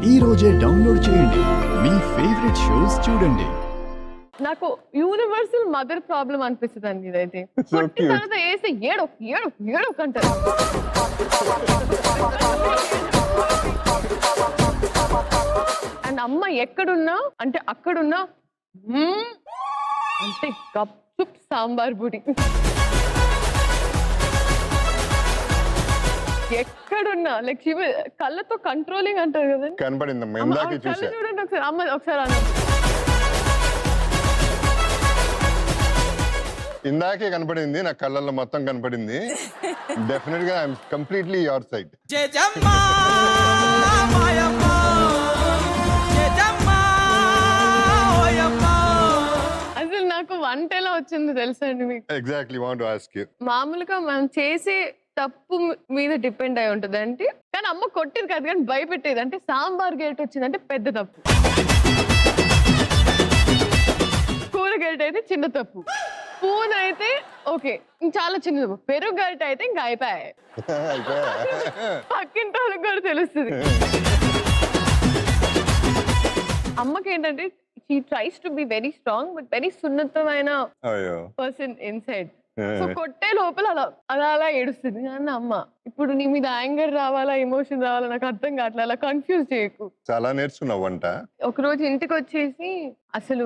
ఈ రోజే డౌన్లోడ్ చేయండి మీ ఫేవరెట్ షోస్ చూడండి. నాకు యూనివర్సల్ మదర్ ప్రాబ్లం అనిపిస్తుంది అండి ఇదైతే. పుట్టిన తర్వాత వేసి ఏడు ఏడు ఏడు అంటారు. అండ్ అమ్మ ఎక్కడున్నా అంటే అక్కడున్నా అంటే గప్చుప్ సాంబార్ బుడి. ఎక్కడున్నా లైక్ కళ్ళతో కంట్రోలింగ్ అంటారు కదా. కనపడిందమ్మా చూడండి ఒకసారి అమ్మ ఒకసారి అన్న. ఇందాకే కనపడింది, నా కళ్ళల్లో మొత్తం కనపడింది. డెఫినెట్ గా ఐఎమ్ కంప్లీట్లీ యువర్ సైడ్. అసలు నాకు వంట ఎలా వచ్చింది తెలుసా అండి మీకు? Exactly want to ask you. మామూలుగా మనం చేసే తప్పు మీద డిపెండ్ అయి ఉంటుంది అంటే, కానీ అమ్మ కొట్టేది కాదు కానీ భయపెట్టేది. అంటే సాంబార్ గెల్ట్ వచ్చిందంటే పెద్ద తప్పు, కూర గెల్ట్ అయితే చిన్న తప్పు, స్పూన్ అయితే ఓకే చాలా చిన్న తప్పు, పెరుగు గెల్ట్ అయితే ఇంకా అయిపోయాయి. పక్కింటి వాళ్ళకి కూడా తెలుస్తుంది. అమ్మకి ఏంటంటే she tries to be very strong but very సున్నితమైన పర్సన్ ఇన్సైడ్. సో కొట్టే లోపల అలా అలా అలా ఏడుస్తుంది. కానీ అమ్మ ఇప్పుడు నీ మీద యాంగర్ రావాలా ఎమోషన్ రావాలా నాకు అర్థం కావట్లే, అలా కన్ఫ్యూజ్ చేయకు. చాలా నేర్చుకున్నావు వంట. ఒక రోజు ఇంటికి వచ్చేసి అసలు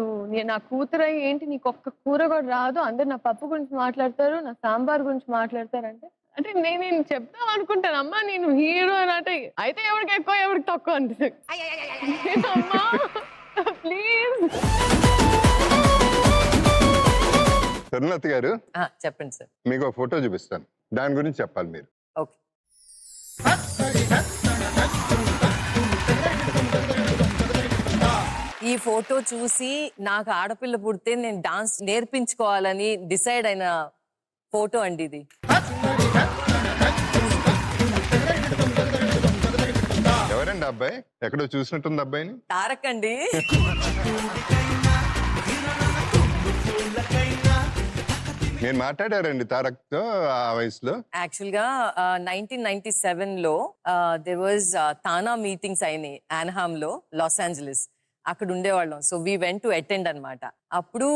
నా కూతురు ఏంటి నీకు ఒక్క కూర కూడా రాదు, అందరు నా పప్పు గురించి మాట్లాడతారు, నా సాంబార్ గురించి మాట్లాడతారు అంటే అంటే నేను చెప్తాం అనుకుంటాను అమ్మా నేను హీరో అని అంటే అయితే ఎవరికి ఎక్కువ ఎవరికి తక్కువ అంటే అమ్మా ప్లీజ్. సర్నత్ గారు చెప్పండి సార్. మీకు ఫోటో చూపిస్తాను, దాని గురించి చెప్పాలి మీరు. ఓకే. ఈ ఫోటో చూసి నాకు ఆడపిల్ల పుడితే నేను డాన్స్ నేర్పించుకోవాలని డిసైడ్ అయిన ఫోటో అండి ఇది. ఎవరండి అబ్బాయి? ఎక్కడో చూసినట్టుంది అబ్బాయిని. తారక్ అండి. నేను మాట్లాడారండి తారక్ తో ఆ వయసులో. యాక్చువల్ గా 1997 లో దేర్ వాజ్ తానా మీటింగ్స్ అయినాయి ఆన్హామ్ లో, లాస్ ఏంజలీస్. అక్కడ ఉండేవాళ్ళం. So we went to attend అనమాట. అప్పుడు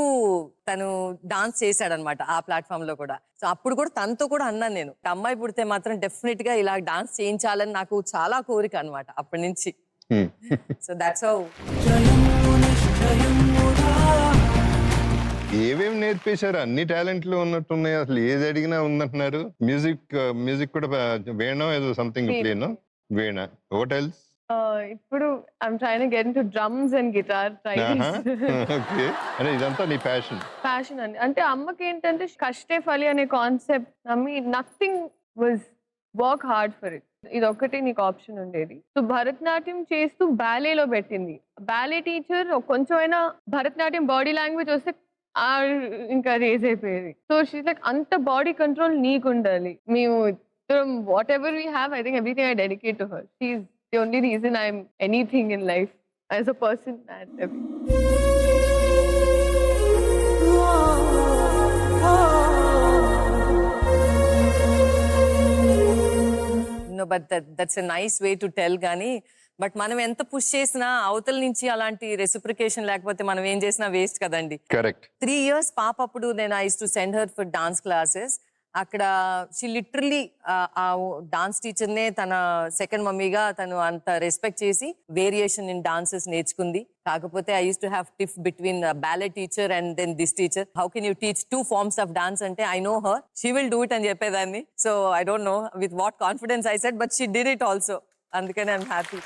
తను డాన్స్ చేశాడనమాట ఆ ప్లాట్ఫామ్ లో కూడా. సో అప్పుడు కూడా తనతో కూడా అన్నాను నేను అమ్మాయి పుడితే మాత్రం డెఫినెట్ గా ఇలా డాన్స్ చేయించాలని నాకు చాలా కోరిక అనమాట అప్పటి నుంచి. So that's how. ఏమేమి నేర్పేశారు? అన్ని టాలెంట్లు ఉన్నట్టున్నాయి. అసలు ఏది అడిగినా ఉందంటున్నారు. మ్యూజిక్ కూడా వేణో ఏదో సంథింగ్ ప్లేనో వేణ. What else? ఇప్పుడు I'm trying to get into drums and guitar. Okay. అంటే ఇదంతా నీ ప్యాషన్ అండి. అంటే అమ్మకి ఏంటంటే కష్టే ఫలి అనే కాన్సెప్ట్ నమ్మి nothing was work hard for it. ఇది ఒక్కటి నీకు ఆప్షన్ ఉండేది. సో భరతనాట్యం చేస్తూ బ్యాలేలో పెట్టింది. బ్యాలే టీచర్ కొంచెం అయినా భరతనాట్యం బాడీ లాంగ్వేజ్ వస్తే ఇంకా రేజ్ అయిపోయేది. సో షీస్ లైక్ అంత బాడీ కంట్రోల్ నీకు ఉండాలి. మేము whatever we have I think everything I dedicate to her. She's the only reason I'm anything in life as a person and everything. But that's a nice way to tell. కానీ but మనం ఎంత push చేసినా అవతల నుంచి అలాంటి reciprocation లేకపోతే మనం ఏం చేసినా వేస్ట్ కదండి. కరెక్ట్. 3 years పాప అప్పుడు నేను I used to send her for dance classes. అక్కడ షీ లిటరలీ ఆ డాన్స్ టీచర్నే తన సెకండ్ మమ్మీగా తను అంత రెస్పెక్ట్ చేసి వేరియేషన్ ఇన్ డాన్సెస్ నేర్చుకుంది. కాకపోతే I used to have tiff between ballet teacher and then this teacher. How can you teach 2 forms of dance అంటే I know her, she will do it అని చెప్పేదాన్ని. So I don't know with what confidence I said but she did it also. అందుకని I'm happy.